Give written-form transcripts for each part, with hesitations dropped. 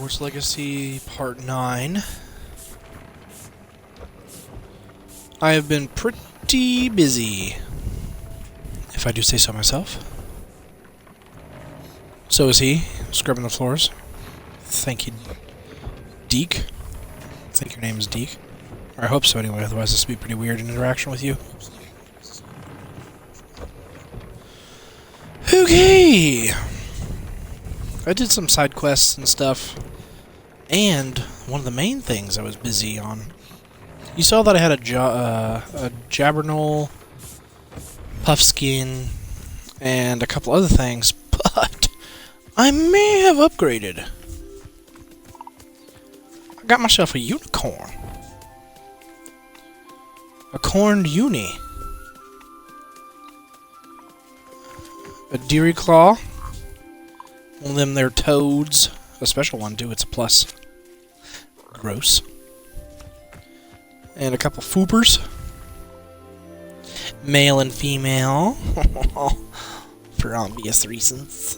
Hogwarts Legacy Part 9. I have been pretty busy, if I do say so myself. So is he, scrubbing the floors. Thank you, Deke. I think your name is Deke. Or I hope so anyway, otherwise this would be pretty weird in interaction with you. Okay! I did some side quests and stuff, and one of the main things I was busy on. You saw that I had a Jabbernol, Puffskin, and a couple other things, but I may have upgraded. I got myself a unicorn. A corned uni. A Deary Claw. One of them there toads. A special one too, it's a plus. Gross. And a couple foopers. Male and female. For obvious reasons.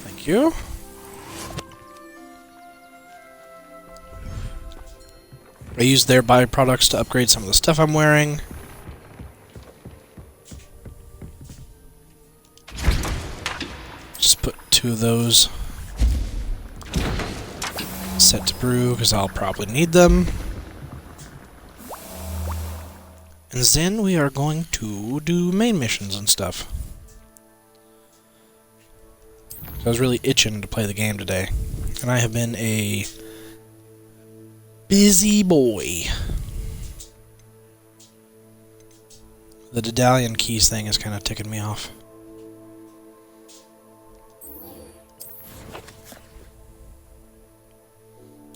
Thank you. I used their byproducts to upgrade some of the stuff I'm wearing. Just put 2 of those set to brew, because I'll probably need them. And then we are going to do main missions and stuff. I was really itching to play the game today, and I have been a busy boy. The Dedalian keys thing is kind of ticking me off.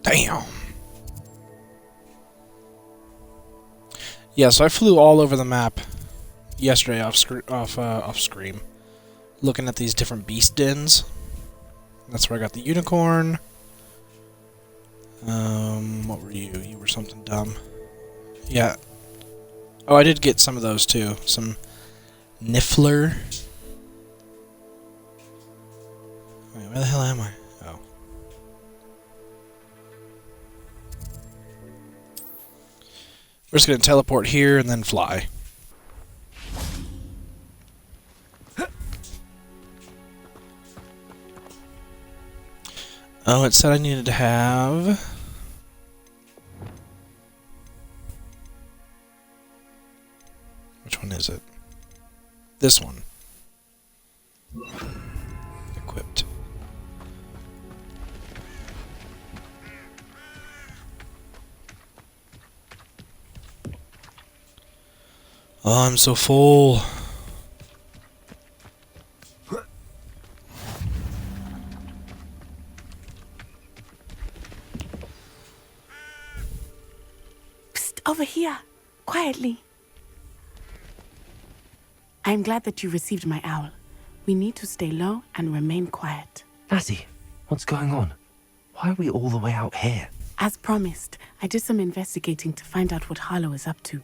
Damn. Yeah, so I flew all over the map yesterday off screen, looking at these different beast dens. That's where I got the unicorn. What were you? You were something dumb. Yeah. Oh, I did get some of those too. Some Niffler. Wait, where the hell am I? Oh. We're just gonna teleport here and then fly. Oh, it said I needed to have... Which one is it? This one. Equipped. Oh, I'm so full. Psst, over here. Quietly. I am glad that you received my owl. We need to stay low and remain quiet. Natty, what's going on? Why are we all the way out here? As promised, I did some investigating to find out what Harlow is up to.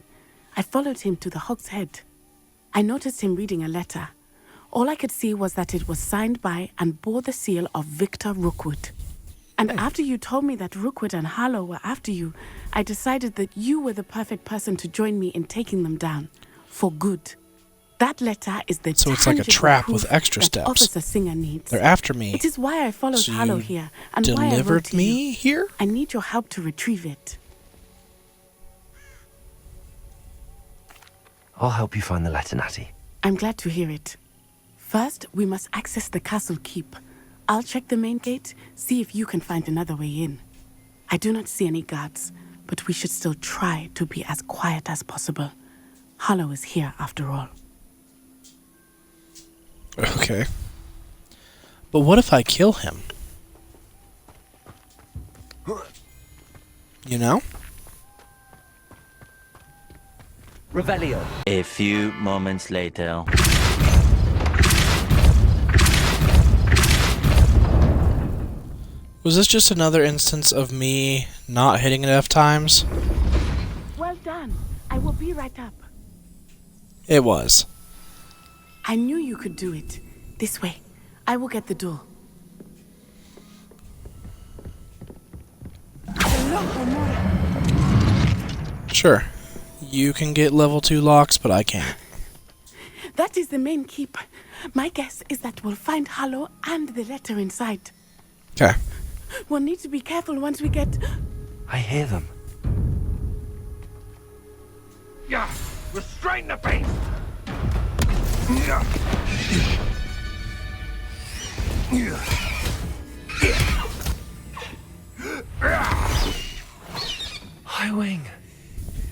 I followed him to the Hog's Head. I noticed him reading a letter. All I could see was that it was signed by and bore the seal of Victor Rookwood. And after you told me that Rookwood and Harlow were after you, I decided that you were the perfect person to join me in taking them down. For good. That letter is the So it's like a trap with extra steps. Officer Singer needs. They're after me. It is why I followed So Harlow you here and why I wrote delivered to me you. here? I need your help to retrieve it. I'll help you find the letter, Natty. I'm glad to hear it. First, we must access the castle keep. I'll check the main gate, see if you can find another way in. I do not see any guards, but we should still try to be as quiet as possible. Harlow is here after all. Okay. But what if I kill him? You know? Revelio. A few moments later. Was this just another instance of me not hitting enough times? Well done. I will be right up. It was. I knew you could do it. This way. I will get the door. Hello, Homura. Sure. You can get level 2 locks, but I can't. That is the main keep. My guess is that we'll find Harlow and the letter inside. Okay. We'll need to be careful once we get... I hear them. Yeah, restrain the beast! Yeah. High Wing.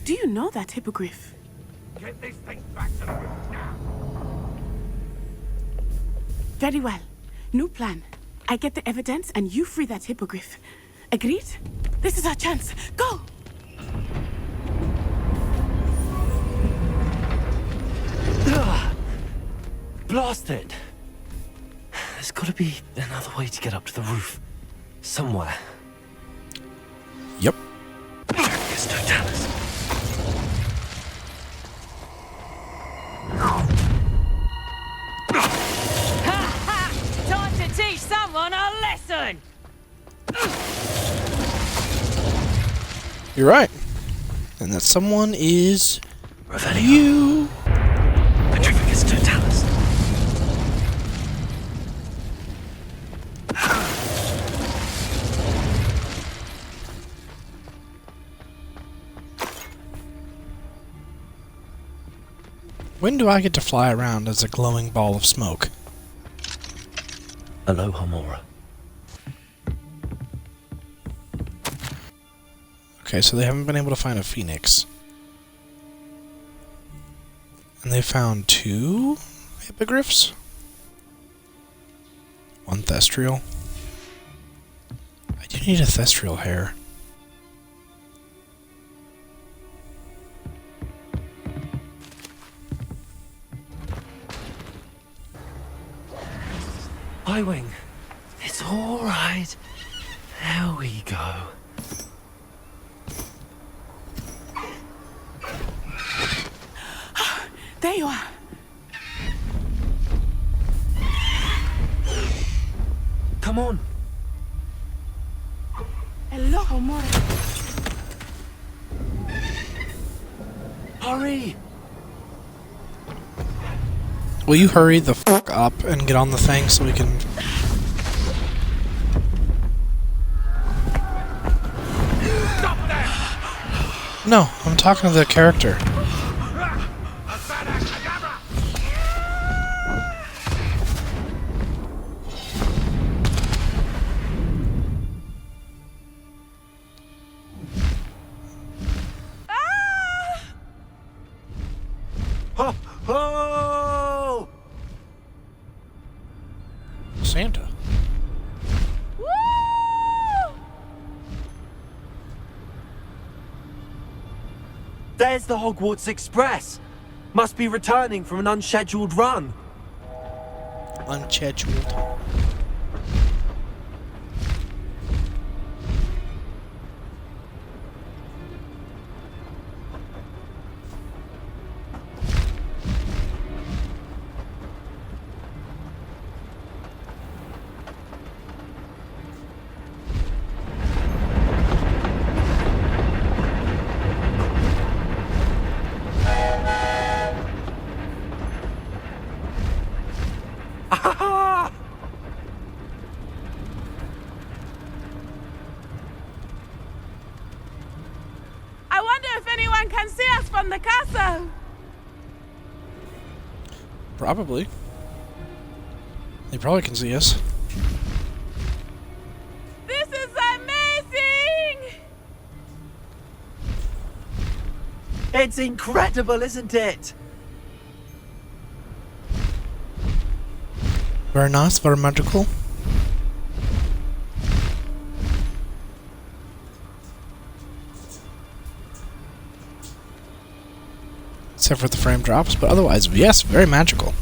Do you know that hippogriff? Get these things back to the room now. Very well. New plan. I get the evidence and you free that hippogriff. Agreed? This is our chance. Go! Blast it! There's got to be another way to get up to the roof. Somewhere. Yep. Yes, Totalis. Time to teach someone a lesson! You're right. And that someone is... Revelio. you. Petrificus Totalis. When do I get to fly around as a glowing ball of smoke? Hello, Homura. Okay, so they haven't been able to find a phoenix. And they found 2 hippogriffs? 1 thestrial. I do need a thestrial hair. High Wing. It's all right. There we go. There you are. Come on. Hello, Homura. Hurry. Will you hurry the fuck up and get on the thing so we can... Stop there! No, I'm talking to the character. Ho! Ho! Santa. Woo! There's the Hogwarts Express. Must be returning from an unscheduled run. Unscheduled. I wonder if anyone can see us from the castle. Probably. They probably can see us. This is amazing! It's incredible, isn't it? Very nice, very magical. Except for the frame drops, but otherwise, yes, very magical.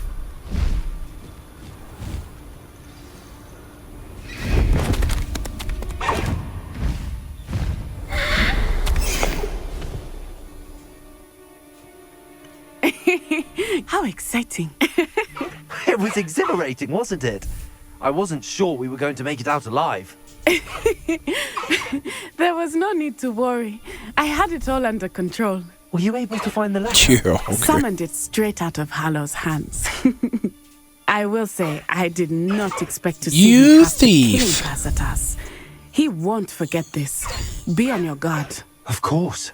How exciting. It was exhilarating, wasn't it? I wasn't sure we were going to make it out alive. There was no need to worry. I had it all under control. Were you able to find the letter? Yeah, okay. Summoned it straight out of Harlow's hands. I will say, I did not expect to see You him cast a killing thief. curse at us. He won't forget this. Be on your guard. Of course.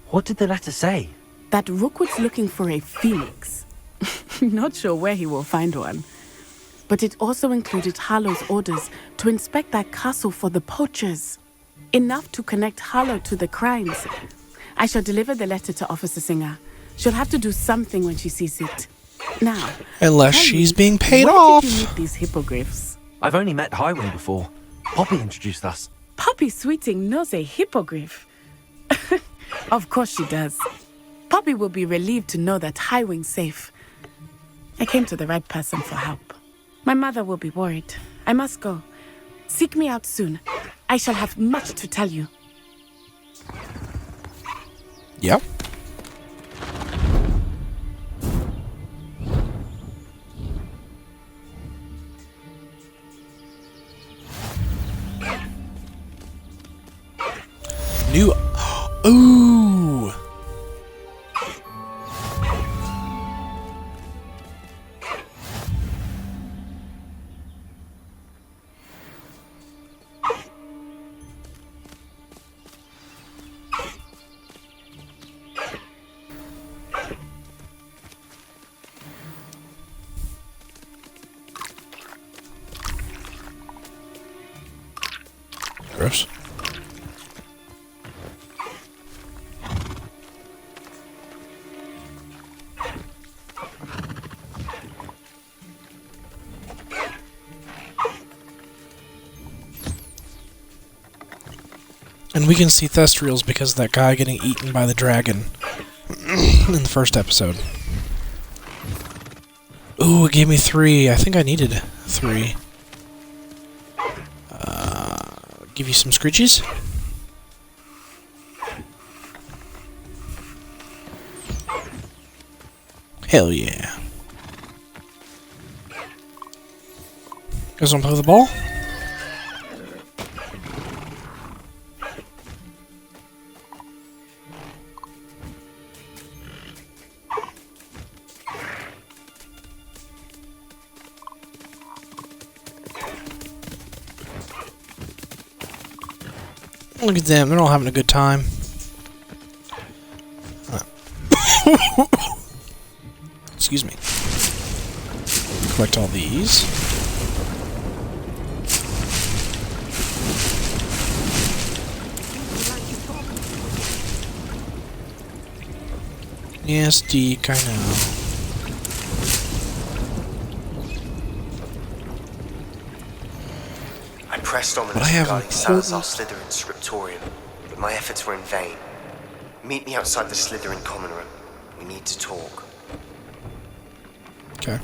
What did the letter say? That Rookwood's looking for a phoenix. Not sure where he will find one. But it also included Harlow's orders to inspect that castle for the poachers. Enough to connect Harlow to the crimes. I shall deliver the letter to Officer Singer. She'll have to do something when she sees it. Now, Unless tell she's me, being paid where off. did you meet these hippogriffs? I've only met Highwing before. Poppy introduced us. Poppy Sweeting knows a hippogriff. Of course she does. Poppy will be relieved to know that Highwing's safe. I came to the right person for help. My mother will be worried. I must go. Seek me out soon. I shall have much to tell you. Yep. New. Ooh. Gross. And we can see Thestriels because of that guy getting eaten by the dragon in the first episode. Ooh, it gave me 3. I think I needed 3. Give you some scritches. Hell yeah. Guys wanna play with the ball? Look at them, they're all having a good time. Excuse me. Collect all these. Yes, Deke, I know. I pressed on the But I have regarding important- Salazar Slytherin's scriptorium, but my efforts were in vain. Meet me outside the Slytherin common room. We need to talk. Okay.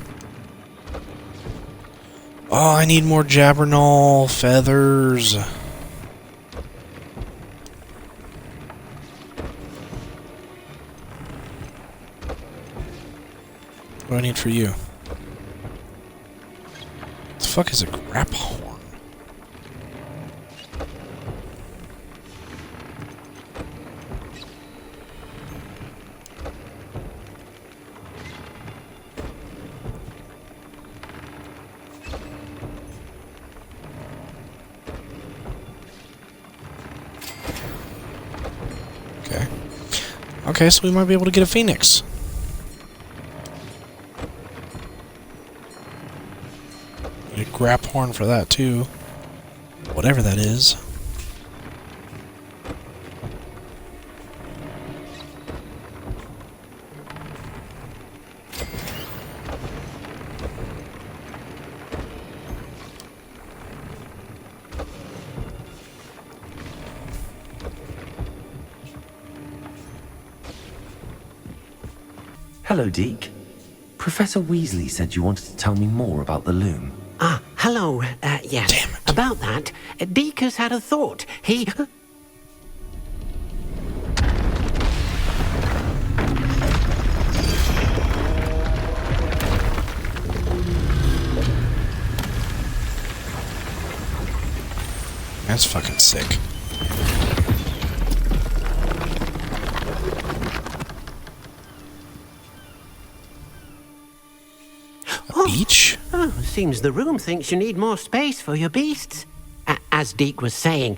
Oh, I need more Jabbernol feathers. What do I need for you? What the fuck is a grap horn? Okay. Okay, so we might be able to get a phoenix. Need a grap horn for that too. Whatever that is. Hello, Deke. Professor Weasley said you wanted to tell me more about the loom. Ah, hello. Yes. Damn it. About that, Deke has had a thought. He... That's fucking sick. A beach? Oh, seems the room thinks you need more space for your beasts. As Deke was saying,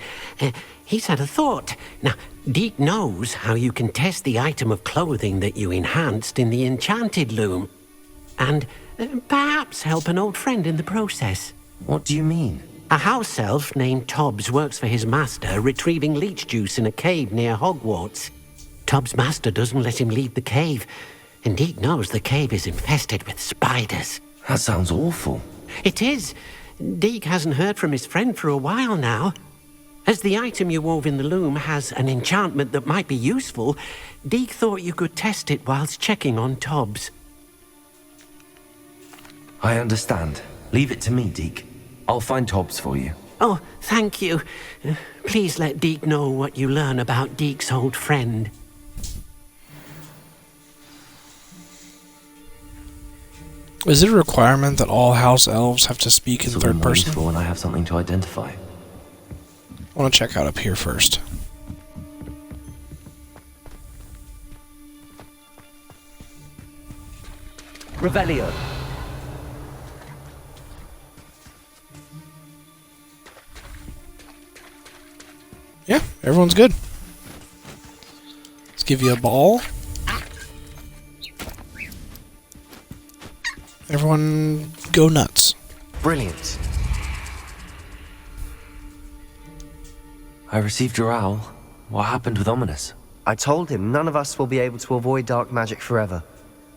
he's had a thought. Now, Deke knows how you can test the item of clothing that you enhanced in the enchanted loom. And perhaps help an old friend in the process. What do you mean? A house elf named Tobbs works for his master, retrieving leech juice in a cave near Hogwarts. Tobbs' master doesn't let him leave the cave, and Deke knows the cave is infested with spiders. That sounds awful. It is. Deke hasn't heard from his friend for a while now. As the item you wove in the loom has an enchantment that might be useful, Deke thought you could test it whilst checking on Tobbs. I understand. Leave it to me, Deke. I'll find Tobbs for you. Oh, thank you. Please let Deke know what you learn about Deke's old friend. Is it a requirement that all house elves have to speak in third person? Useful when I have something to identify. I want to check out up here first. Revelio. Yeah, everyone's good. Let's give you a ball. Everyone go nuts. Brilliant. I received your owl. What happened with Ominous? I told him none of us will be able to avoid dark magic forever.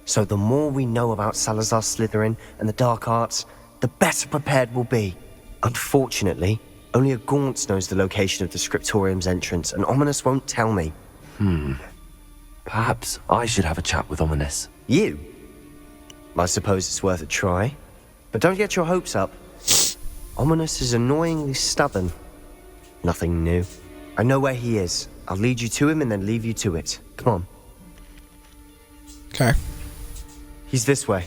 So the more we know about Salazar Slytherin and the dark arts, the better prepared we'll be. Unfortunately, only a Gaunts knows the location of the Scriptorium's entrance, and Ominous won't tell me. Perhaps I should have a chat with Ominous. You? I suppose it's worth a try. But don't get your hopes up. Ominous is annoyingly stubborn. Nothing new. I know where he is. I'll lead you to him and then leave you to it. Come on. Okay. He's this way.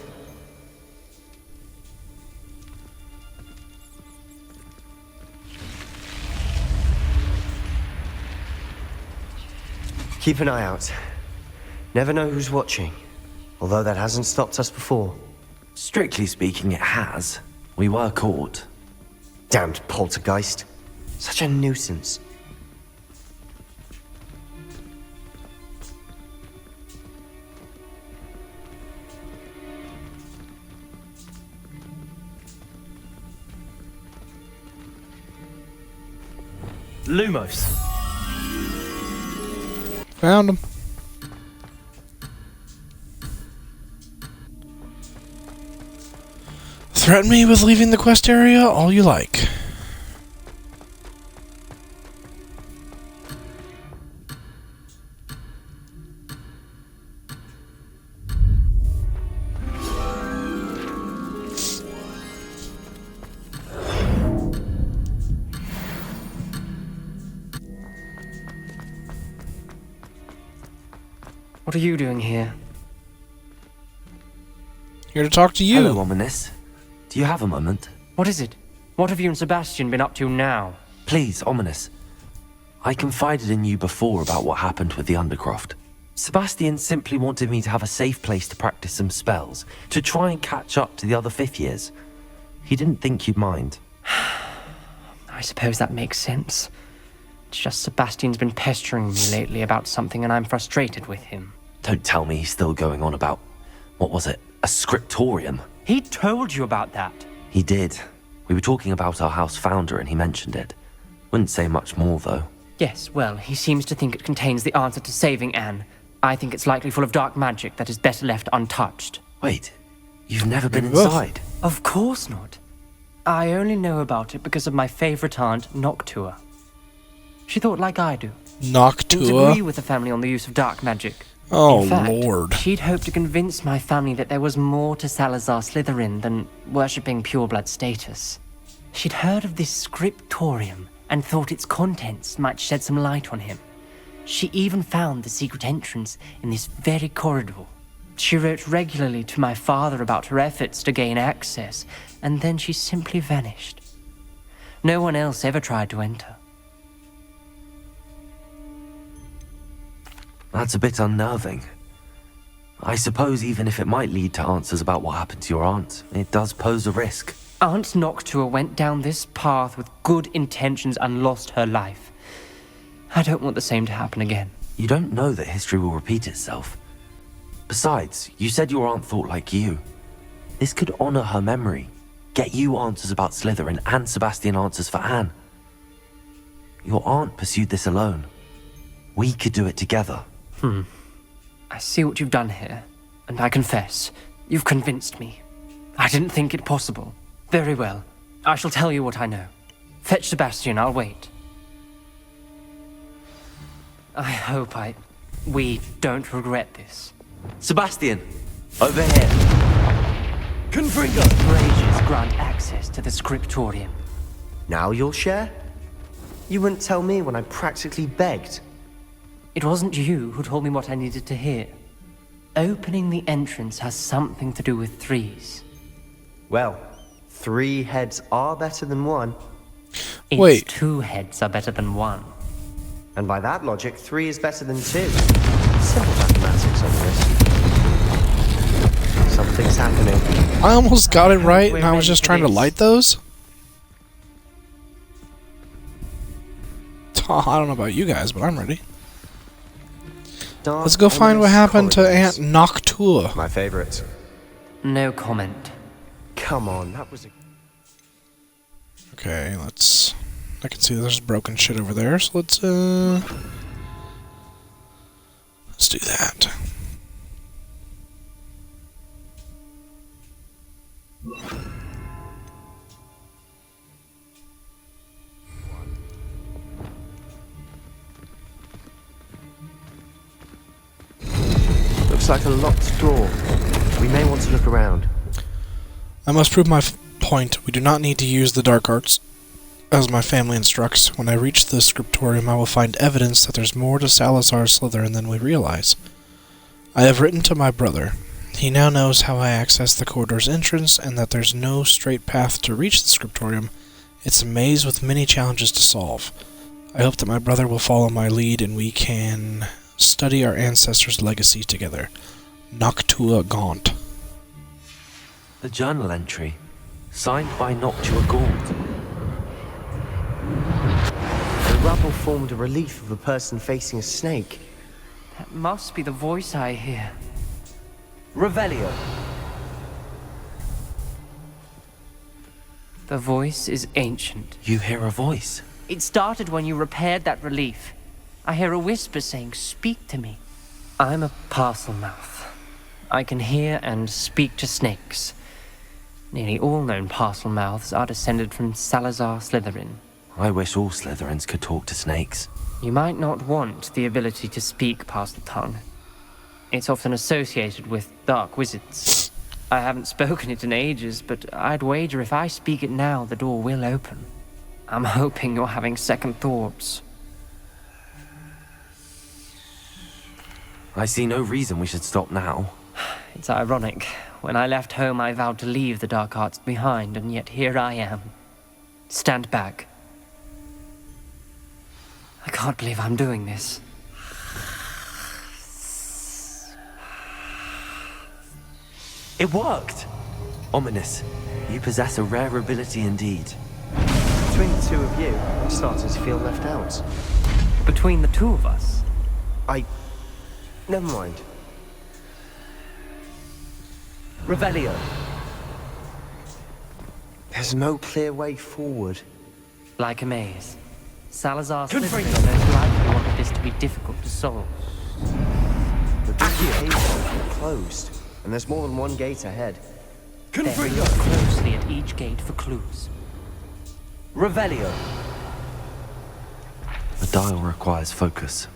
Keep an eye out. Never know who's watching. Although that hasn't stopped us before. Strictly speaking, it has. We were caught. Damned poltergeist. Such a nuisance. Lumos. Found him. Threaten me with leaving the quest area all you like. What are you doing here? Here to talk to you. Hello, Ominous. Do you have a moment? What is it? What have you and Sebastian been up to now? Please, Ominous. I confided in you before about what happened with the Undercroft. Sebastian simply wanted me to have a safe place to practice some spells, to try and catch up to the other fifth years. He didn't think you'd mind. I suppose that makes sense. It's just Sebastian's been pestering me lately about something and I'm frustrated with him. Don't tell me he's still going on about, what was it, a scriptorium? He told you about that. He did. We were talking about our house founder and he mentioned it. Wouldn't say much more, though. Yes, well, he seems to think it contains the answer to saving Anne. I think it's likely full of dark magic that is better left untouched. Wait, you've never been inside? Of course not. I only know about it because of my favorite aunt, Noctua. She thought like I do. Didn't agree with the family on the use of dark magic. Oh, in fact, Lord. She'd hoped to convince my family that there was more to Salazar Slytherin than worshipping pureblood status. She'd heard of this scriptorium and thought its contents might shed some light on him. She even found the secret entrance in this very corridor. She wrote regularly to my father about her efforts to gain access, and then she simply vanished. No one else ever tried to enter. That's a bit unnerving. I suppose even if it might lead to answers about what happened to your aunt, it does pose a risk. Aunt Noctua went down this path with good intentions and lost her life. I don't want the same to happen again. You don't know that history will repeat itself. Besides, you said your aunt thought like you. This could honor her memory, get you answers about Slytherin and Sebastian answers for Anne. Your aunt pursued this alone. We could do it together. I see what you've done here, and I confess, you've convinced me. I didn't think it possible. Very well. I shall tell you what I know. Fetch Sebastian, I'll wait. I hope we don't regret this. Sebastian, over here. Confringo! Braziers grant access to the scriptorium. Now you'll share? You wouldn't tell me when I practically begged. It wasn't you who told me what I needed to hear. Opening the entrance has something to do with threes. Well, 3 heads are better than 1. Wait. 2 heads are better than 1. And by that logic, 3 is better than 2. Simple mathematics on this. Something's happening. I almost got it right, and I was just trying to light those? I don't know about you guys, but I'm ready. Let's go find what happened to Aunt Noctua. My favorite. No comment. Come on, that was a... Okay, let's... I can see there's broken shit over there, so let's do that. Looks like a locked door. We may want to look around. I must prove my point. We do not need to use the dark arts, as my family instructs. When I reach the scriptorium, I will find evidence that there's more to Salazar Slytherin than we realize. I have written to my brother. He now knows how I access the corridor's entrance, and that there's no straight path to reach the scriptorium. It's a maze with many challenges to solve. I hope that my brother will follow my lead, and we can study our ancestors' legacy together. Noctua Gaunt. The journal entry, signed by Noctua Gaunt. The rubble formed a relief of a person facing a snake. That must be the voice I hear. Revelio. The voice is ancient. You hear a voice. It started when you repaired that relief. I hear a whisper saying, "Speak to me." I'm a parcel mouth. I can hear and speak to snakes. Nearly all known parcel mouths are descended from Salazar Slytherin. I wish all Slytherins could talk to snakes. You might not want the ability to speak parcel tongue. It's often associated with dark wizards. I haven't spoken it in ages, but I'd wager if I speak it now, the door will open. I'm hoping you're having second thoughts. I see no reason we should stop now. It's ironic. When I left home, I vowed to leave the dark arts behind, and yet here I am. Stand back. I can't believe I'm doing this. It worked! Ominous. You possess a rare ability indeed. Between the 2 of you, I'm starting to feel left out. Between the 2 of us? Never mind. Revelio. There's no clear way forward. Like a maze. Salazar Slytherin most likely wanted this to be difficult to solve. The gates are closed, and there's more than one gate ahead. Then look closely at each gate for clues. Revelio. The dial requires focus.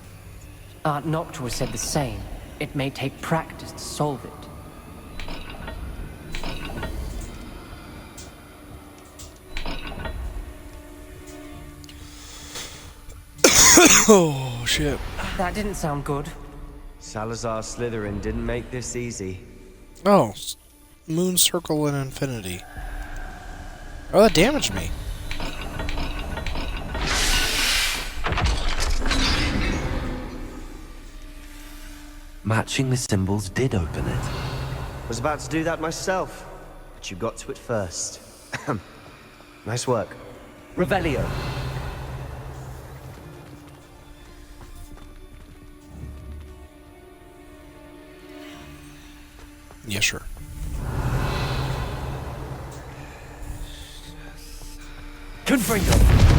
Aunt Noctua said the same. It may take practice to solve it. Oh, shit. That didn't sound good. Salazar Slytherin didn't make this easy. Oh, moon circle and infinity. Oh, that damaged me. Matching the symbols did open it. Was about to do that myself, but you got to it first. Nice work. Revelio. Yeah, sure. Confringo.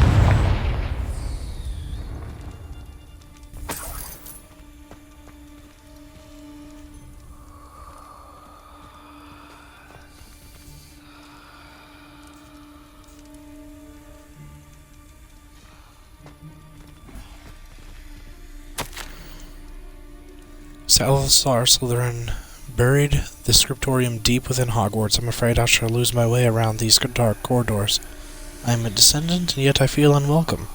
Salazar Slytherin buried the scriptorium deep within Hogwarts. I'm afraid I shall lose my way around these dark corridors. I am a descendant, and yet I feel unwelcome.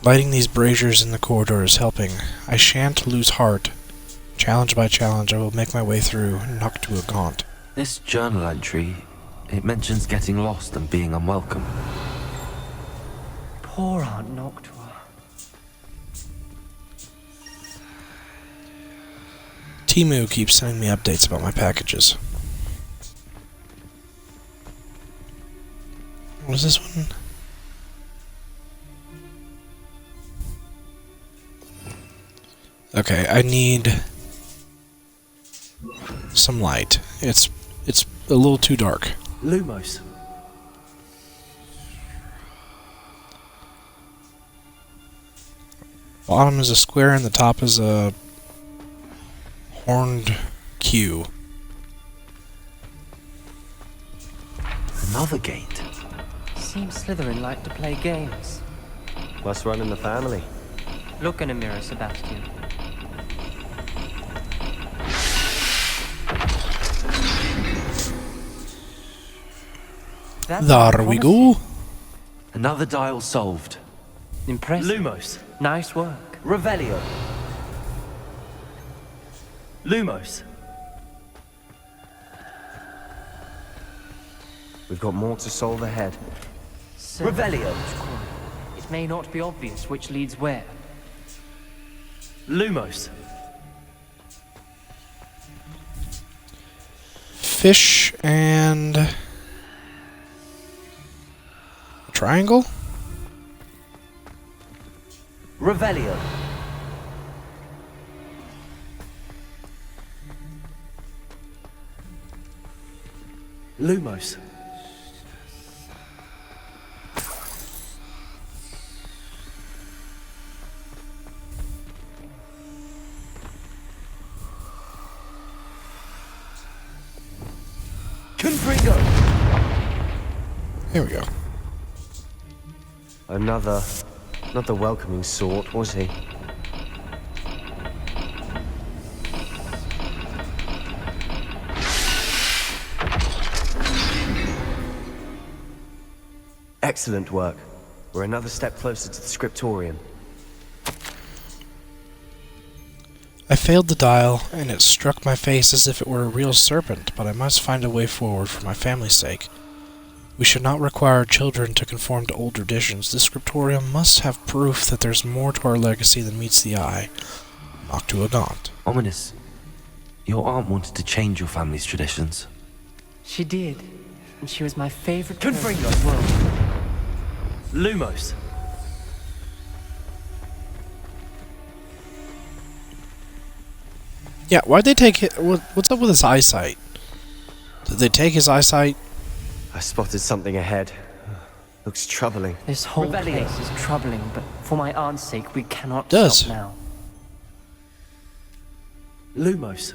Lighting these braziers in the corridor is helping. I shan't lose heart. Challenge by challenge, I will make my way through Noctua. This journal entry, it mentions getting lost and being unwelcome. Poor Aunt Noctua. Timu keeps sending me updates about my packages. What is this one? Okay, I need some light. It's a little too dark. Lumos. Bottom is a square and the top is a horned Q. Another gate. Seems Slytherin like to play games. Must run in the family. Look in a mirror, Sebastian. There we go. Another dial solved. Impressive. Lumos. Nice work. Revelio. Lumos. We've got more to solve ahead. Revelio. It may not be obvious which leads where. Lumos. Fish and a triangle? Revelio. Lumos. Confringo. There we go. Another, not the welcoming sort, was he? Excellent work. We're another step closer to the scriptorium. I failed the dial, and it struck my face as if it were a real serpent, but I must find a way forward for my family's sake. We should not require children to conform to old traditions. This scriptorium must have proof that there's more to our legacy than meets the eye. Noctua. Ominous. Your aunt wanted to change your family's traditions. She did, and she was my favorite person in Confringo. the world. Lumos. Yeah, why'd they take it? What's up with his eyesight? Did they take his eyesight? I spotted something ahead. Looks troubling. This whole Revelio. place is troubling, but for my aunt's sake, we cannot Does. stop now. Lumos.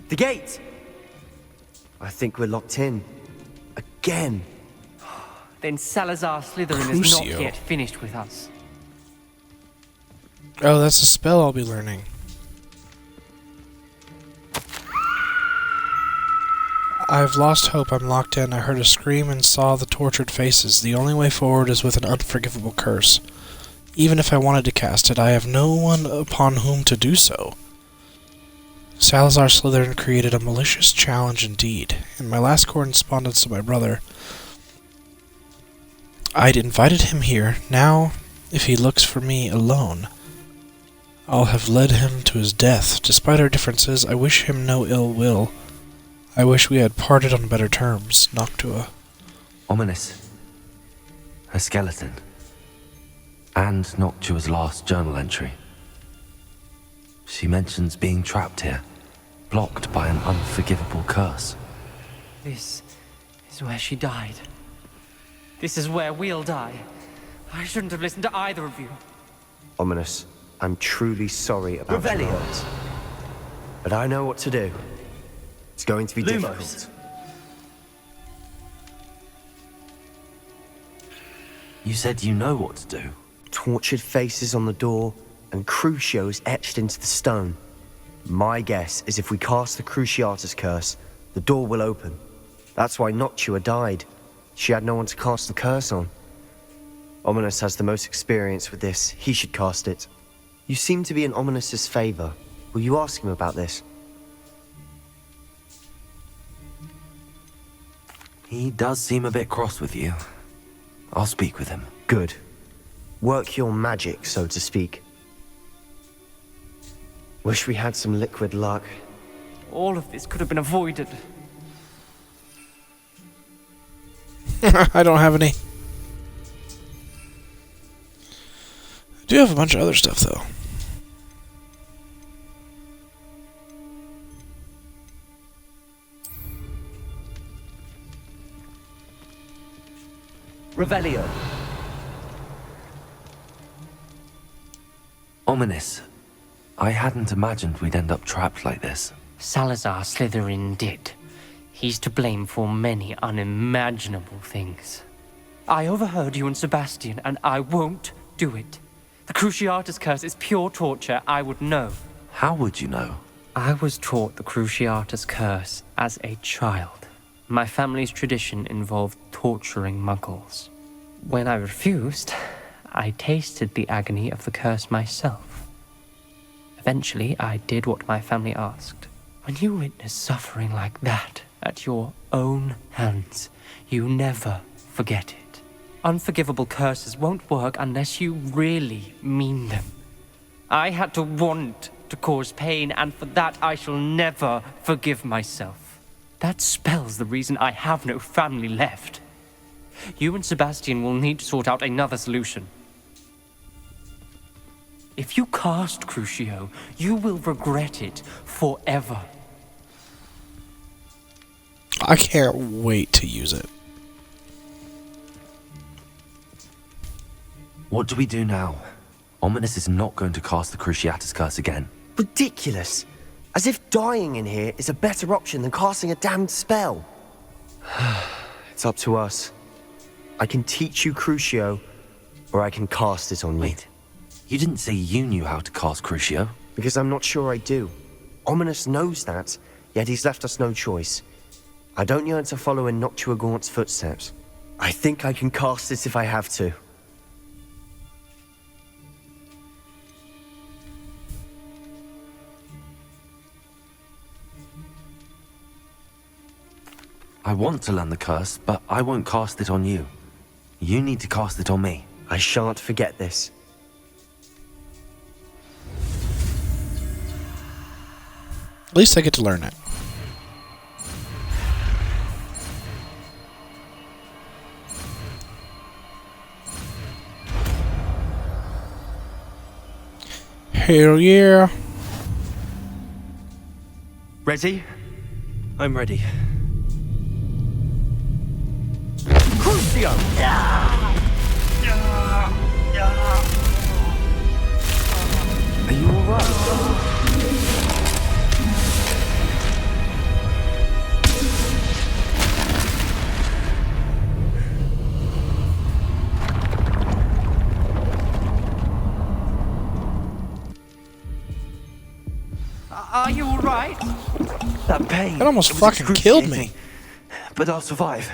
The gate! I think we're locked in. Again. Then Salazar Slytherin is not Crucio. yet finished with us. Oh, that's a spell I'll be learning. I've lost hope. I'm locked in. I heard a scream and saw the tortured faces. The only way forward is with an unforgivable curse. Even if I wanted to cast it, I have no one upon whom to do so. Salazar Slytherin created a malicious challenge indeed. In my last correspondence to my brother, I'd invited him here. Now, if he looks for me alone, I'll have led him to his death. Despite our differences, I wish him no ill will. I wish we had parted on better terms, Noctua. Ominous. Her skeleton. And Noctua's last journal entry. She mentions being trapped here, blocked by an unforgivable curse. This is where she died. This is where we'll die. I shouldn't have listened to either of you. Ominous, I'm truly sorry about your Revelio. words. But I know what to do. It's going to be Lumos. difficult. You said you know what to do. Tortured faces on the door, and Crucios etched into the stone. My guess is if we cast the Cruciatus curse, the door will open. That's why Noctua died. She had no one to cast the curse on. Ominous has the most experience with this. He should cast it. You seem to be in Ominous's favor. Will you ask him about this? He does seem a bit cross with you. I'll speak with him. Good. Work your magic, so to speak. Wish we had some liquid luck. All of this could have been avoided. I don't have any. I do have a bunch of other stuff, though. Revelio. Ominous. I hadn't imagined we'd end up trapped like this. Salazar Slytherin did. He's to blame for many unimaginable things. I overheard you and Sebastian, and I won't do it. The Cruciatus curse is pure torture. I would know. How would you know? I was taught the Cruciatus curse as a child. My family's tradition involved torturing muggles. When I refused, I tasted the agony of the curse myself. Eventually, I did what my family asked. When you witness suffering like that at your own hands, you never forget it. Unforgivable curses won't work unless you really mean them. I had to want to cause pain, and for that I shall never forgive myself. That spells the reason I have no family left. You and Sebastian will need to sort out another solution. If you cast Crucio, you will regret it forever. I can't wait to use it. What do we do now? Ominous is not going to cast the Cruciatus curse again. Ridiculous. As if dying in here is a better option than casting a damned spell. It's up to us. I can teach you Crucio, or I can cast it on you. Wait, you didn't say you knew how to cast Crucio? Because I'm not sure I do. Ominous knows that, yet he's left us no choice. I don't yearn to follow in Noctua Gaunt's footsteps. I think I can cast it if I have to. I want to learn the curse, but I won't cast it on you. You need to cast it on me. I shan't forget this. At least I get to learn it. Hell yeah. Ready? I'm ready. Crucio! Are you alright? Are you all right? That pain. That almost it was fucking killed me. excruciating. But I'll survive.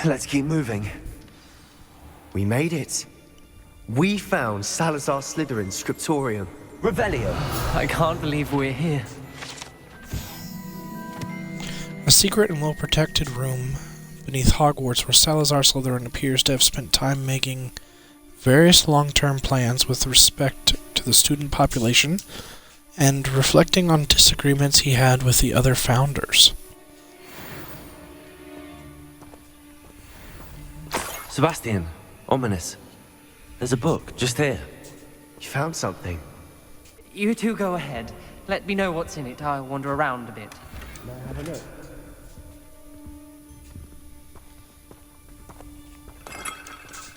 Let's keep moving. We made it. We found Salazar Slytherin's scriptorium. Revelio. I can't believe we're here. A secret and well-protected room beneath Hogwarts where Salazar Slytherin appears to have spent time making various long-term plans with respect to the student population and reflecting on disagreements he had with the other founders. Sebastian, ominous. There's a book just here. You found something. You two go ahead. Let me know what's in it. I'll wander around a bit. May I have a look?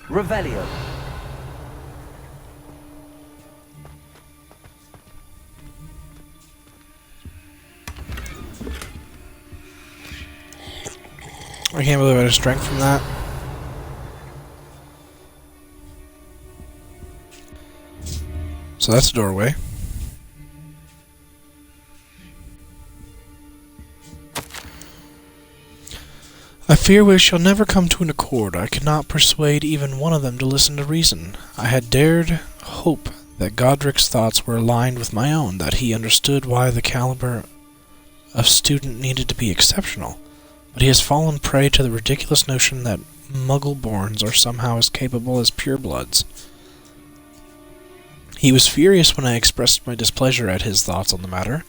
Revelio. I can't believe I had strength from that. So that's a doorway. I fear we shall never come to an accord. I cannot persuade even one of them to listen to reason. I had dared hope that Godric's thoughts were aligned with my own, that he understood why the caliber of student needed to be exceptional. But he has fallen prey to the ridiculous notion that Muggle-borns are somehow as capable as purebloods. He was furious when I expressed my displeasure at his thoughts on the matter,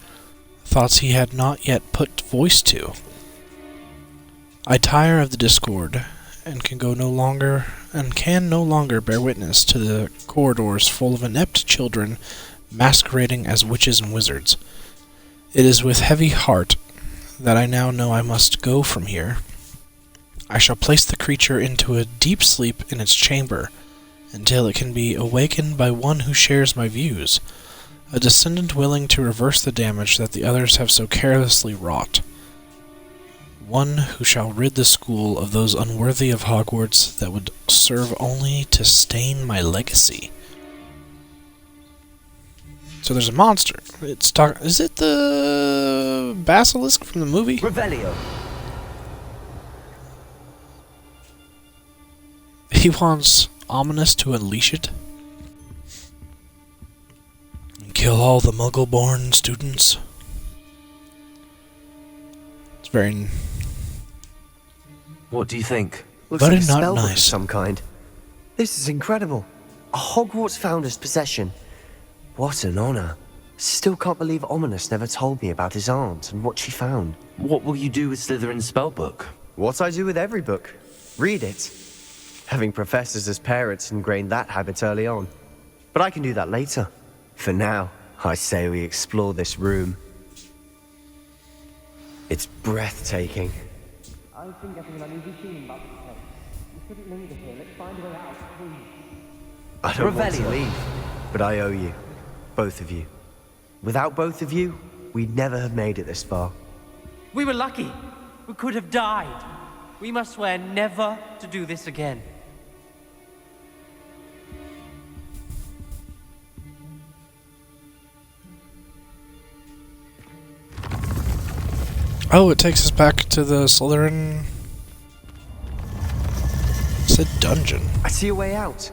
thoughts he had not yet put voice to. I tire of the discord, and can no longer bear witness to the corridors full of inept children masquerading as witches and wizards. It is with heavy heart that I now know I must go from here. I shall place the creature into a deep sleep in its chamber, until it can be awakened by one who shares my views, a descendant willing to reverse the damage that the others have so carelessly wrought. One who shall rid the school of those unworthy of Hogwarts that would serve only to stain my legacy. So there's a monster. Is it the basilisk from the movie? Revelio. He wants Ominous to unleash it and kill all the Muggle-born students. It's very... What do you think? Looks Very like a not spell book of nice. some kind. This is incredible. A Hogwarts founder's possession. What an honor. Still can't believe Ominous never told me about his aunt and what she found. What will you do with Slytherin's spellbook? What I do with every book. Read it. Having professors as parents ingrained that habit early on. But I can do that later. For now, I say we explore this room. It's breathtaking. I've been getting an uneasy feeling about this place. We shouldn't linger here. Let's find a way out, please. I don't want to Revelio. leave, but I owe you. Both of you. Without both of you, we'd never have made it this far. We were lucky. We could have died. We must swear never to do this again. Oh, it takes us back to the Slytherin... It's a dungeon. I see a way out.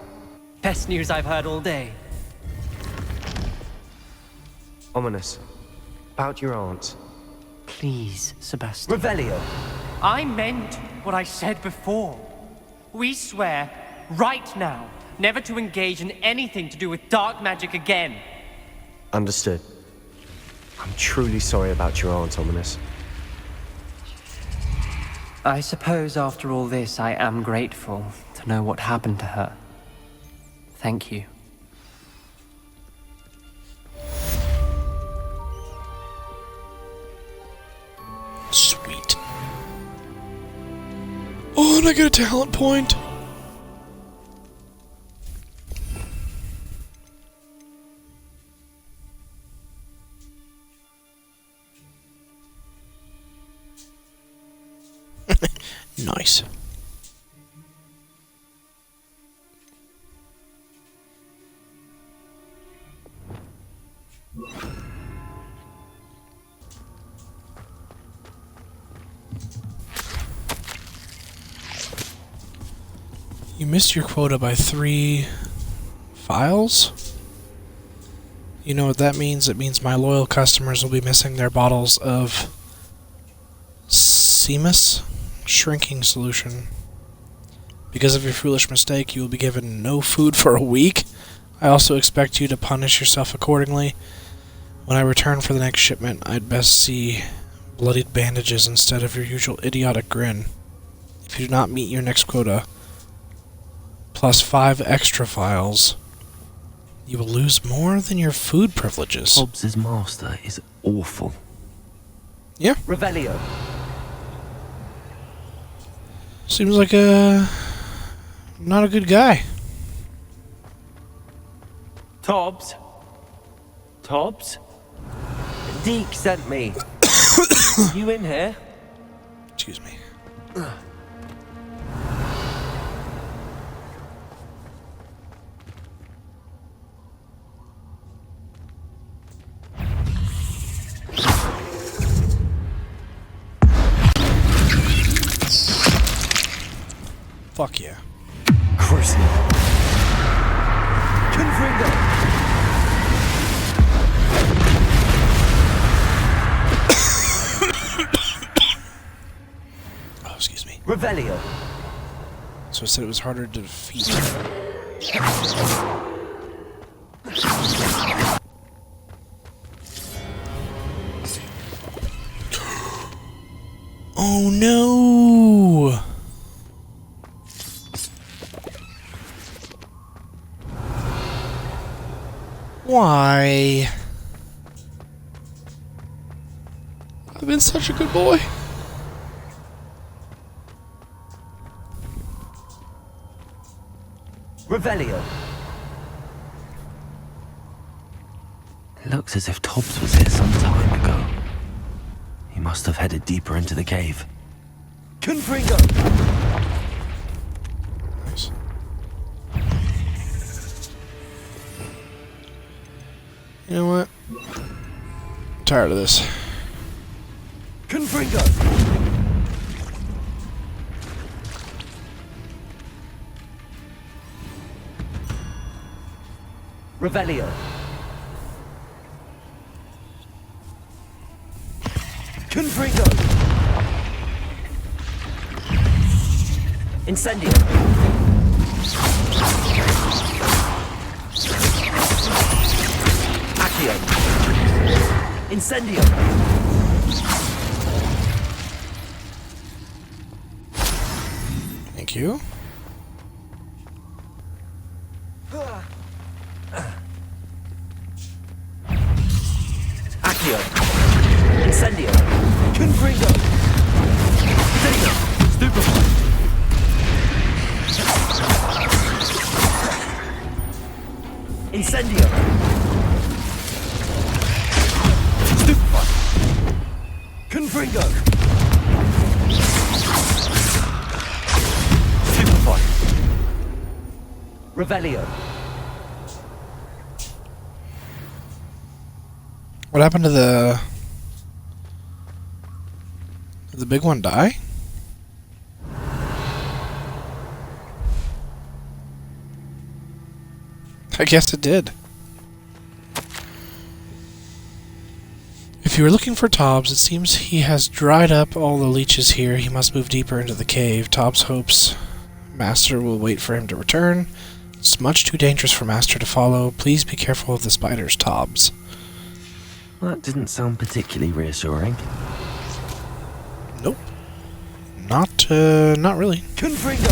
Best news I've heard all day. Ominous. About your aunt. Please, Sebastian. Revelio. I meant what I said before. We swear, right now, never to engage in anything to do with dark magic again. Understood. I'm truly sorry about your aunt, Ominous. I suppose after all this, I am grateful to know what happened to her. Thank you. Sweet. Oh, and I get a talent point! Nice. You missed your quota by 3 files? You know what that means? It means my loyal customers will be missing their bottles of seamus shrinking solution. Because of your foolish mistake, you will be given no food for a week. I also expect you to punish yourself accordingly. When I return for the next shipment, I'd best see bloodied bandages instead of your usual idiotic grin. If you do not meet your next quota, plus 5 extra files, you will lose more than your food privileges. Hobbs's master is awful. Yeah. Revelio. Seems like not a good guy. Tobbs? Tobbs? Deke sent me. You in here? Excuse me. Fuck yeah. Curse you. Confringo. Oh, excuse me. Revelio. So it said it was harder to defeat. Oh no! Why? I've been such a good boy. Revelio. It looks as if Tobbs was here some time ago. He must have headed deeper into the cave. Confringo! Nice. You know what? I'm tired of this. Confringo! Revelio. Confringo. Incendio. Accio. Incendio. Thank you. Accio. Incendio. Confringo. Incendio. Stupefy. Incendio. Stupefy. Confringo. Stupefy. Revelio. What happened to the... Did the big one die? I guess it did. If you were looking for Tobbs, it seems he has dried up all the leeches here. He must move deeper into the cave. Tobbs hopes Master will wait for him to return. It's much too dangerous for Master to follow. Please be careful of the spiders, Tobbs. That didn't sound particularly reassuring. Nope. Not really. Confringo.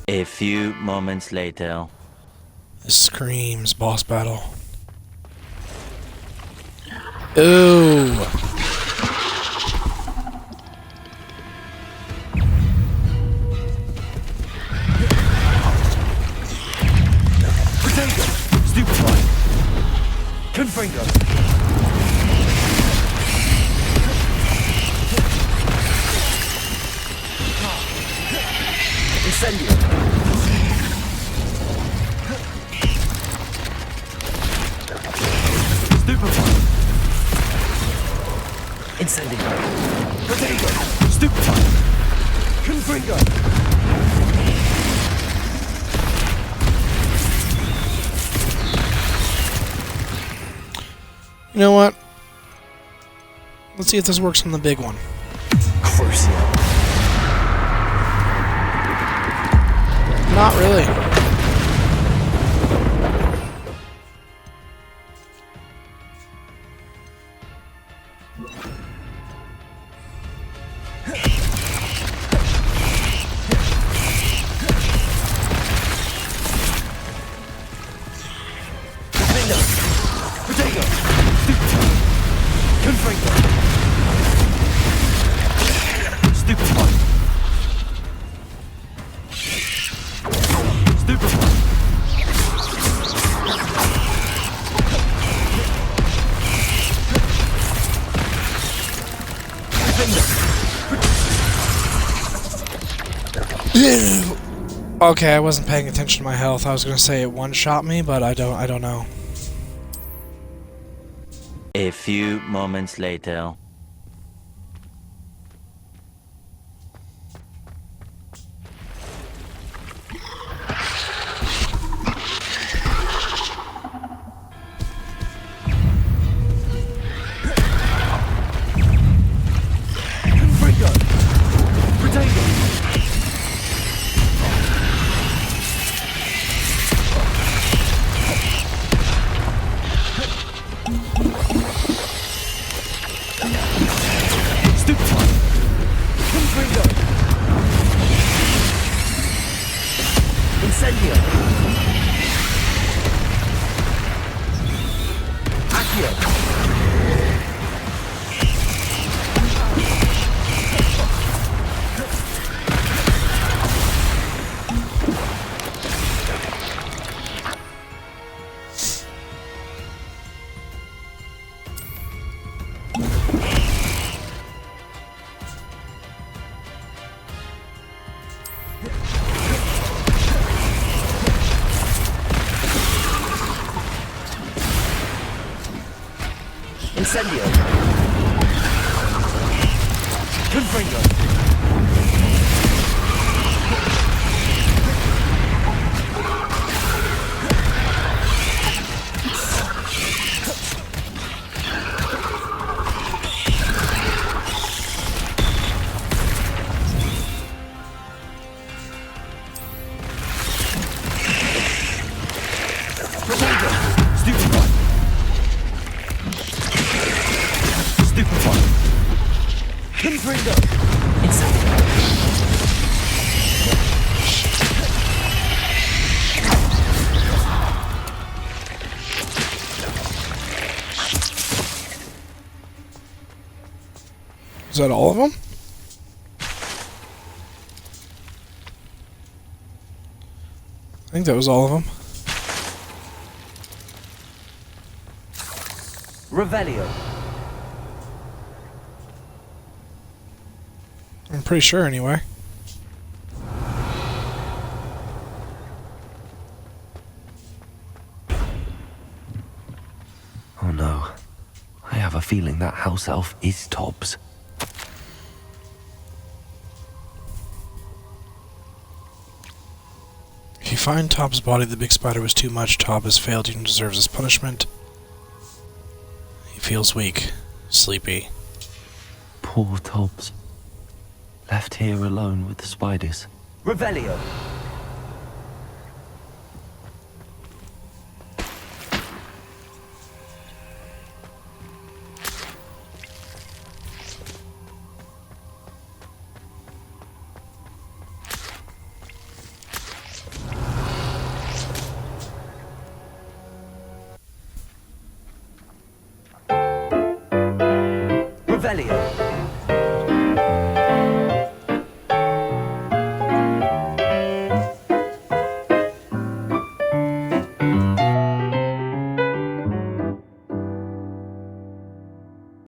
A few moments later. This screams boss battle. Ooh. Potato. Stupefy. Confringo. Incendio. Stupefy. Incendio. Potato. Stupefy. Confringo. You know what? Let's see if this works on the big one. Not really. Okay, I wasn't paying attention to my health. I was gonna say it one-shot me, but I don't know. A few moments later. Incendio. Confringo. Is that all of them? I think that was all of them. Revelio. I'm pretty sure anyway. Oh no. I have a feeling that house elf is Tobbs. If you find Tobbs' body, the big spider was too much. Tobb has failed you and deserves his punishment. He feels weak, sleepy. Poor Tobbs. Left here alone with the spiders. Revelio. Revelio.